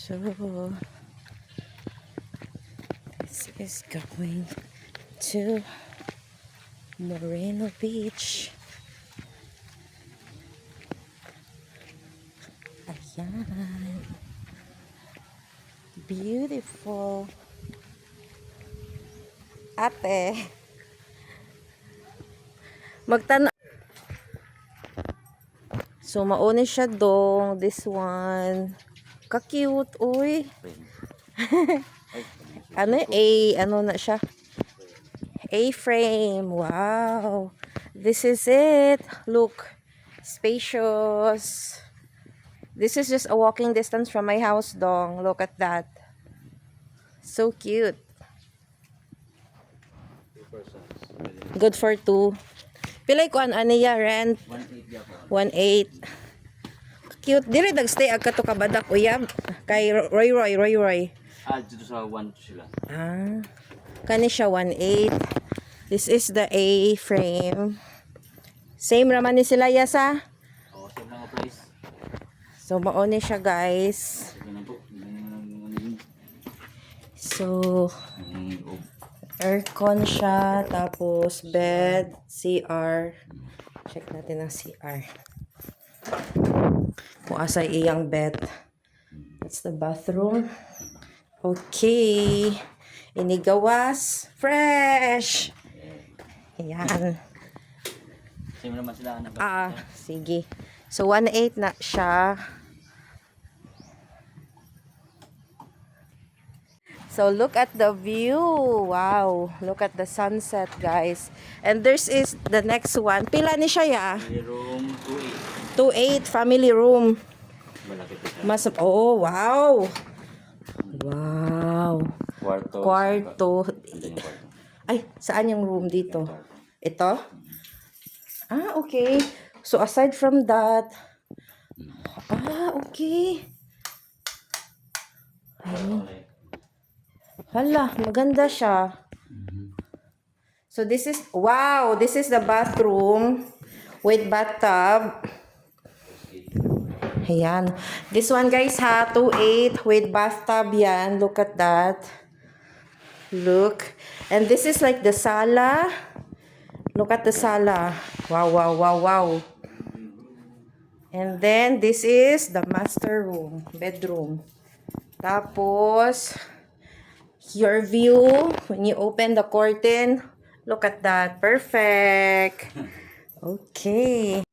So, this is going to Moreno Beach. Ayan. Beautiful. Ate. Magtana. So, mauni siya dong. This one. Ka-cute, uy. Ano na siya? A-frame. Wow. This is it. Look. Spacious. This is just a walking distance from my house, dong. Look at that. So cute. Good for two. Pilay ko ano niya rent? 1.8. Cute. Dili nagstay agka to kabadak uyab kay Roy. Dito sa 1 sila. Kani siya 1.8. This is the A-frame. Same raman ni sila yasa. Oo, same lang ang price. So maoni siya, guys. So aircon siya, tapos bed, CR. Check natin ang CR. Kung asa iyang bed. That's the bathroom. Okay. Inigawas. Fresh. Ayan. Same naman sila. Sige. So 1.8 na siya. So look at the view. Wow. Look at the sunset, guys. And there's is the next one. Pila ni siya ya? Room 2.8 2.8. family room. Malaki pa siya. Wow. Wow. Kwarto. Ay, saan yung room dito? Ito? Okay. So aside from that, okay. Ayun. Hala, maganda siya. So this is, wow, this is the bathroom with bathtub. Ayan. This one, guys, 2.8 with bathtub yan. Look at that. Look. And this is like the sala. Look at the sala. Wow. And then this is the master room, bedroom. Tapos your view when you open the curtain. Look at that. Perfect. Okay.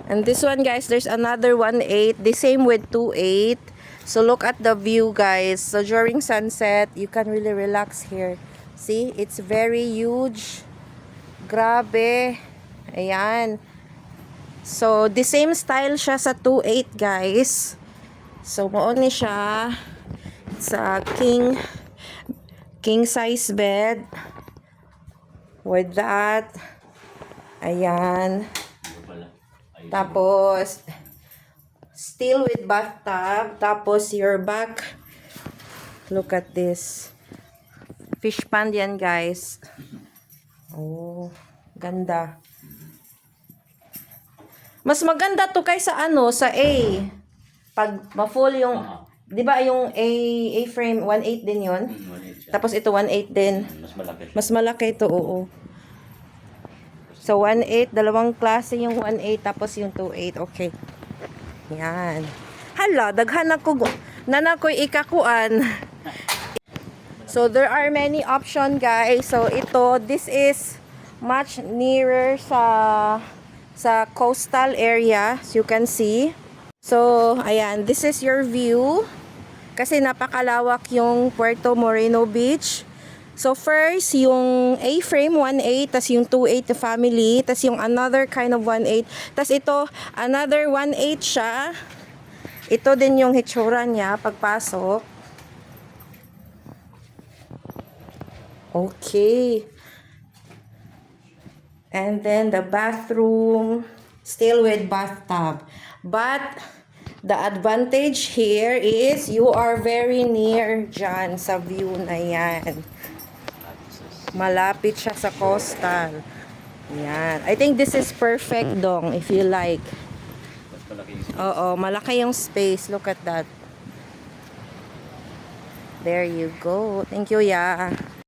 And this one, guys, there's another 1.8. The same with 2.8. So look at the view, guys. So during sunset, you can really relax here. See, it's very huge. Grabe. Ayan. So the same style siya sa 2.8, guys. So mauni siya sa king size bed. With that. Ayan. Tapos still with bathtub. Tapos your back. Look at this. Fish pond yan, guys. Oh, ganda. Mas maganda to kaysa sa A. Pag ma-full yung, di ba yung A-frame, 1.8 din yun? 1.8 siya. Tapos ito 1.8 din. Mas malaki siya. Mas malaki ito, oo. So 1.8, dalawang klase yung 1.8 tapos yung 2.8. Okay. Yan. Hala, daghan ako. Nanakoy ikakuan. So there are many options, guys. So this is much nearer sa coastal area, as you can see. So ayan, this is your view. Kasi napakalawak yung Puerto Moreno Beach. So first, yung A-frame 1.8, tas yung 2.8 the family, tas yung another kind of 1.8. Tas ito, another 1.8 siya. Ito din yung hitsura niya pagpasok. Okay. And then the bathroom, still with bathtub. But the advantage here is you are very near dyan sa view na yan. Malapit siya sa coastal. Yan. I think this is perfect, dong, if you like. Mas malaki yung space. Oo, malaki yung space. Look at that. There you go. Thank you, ya.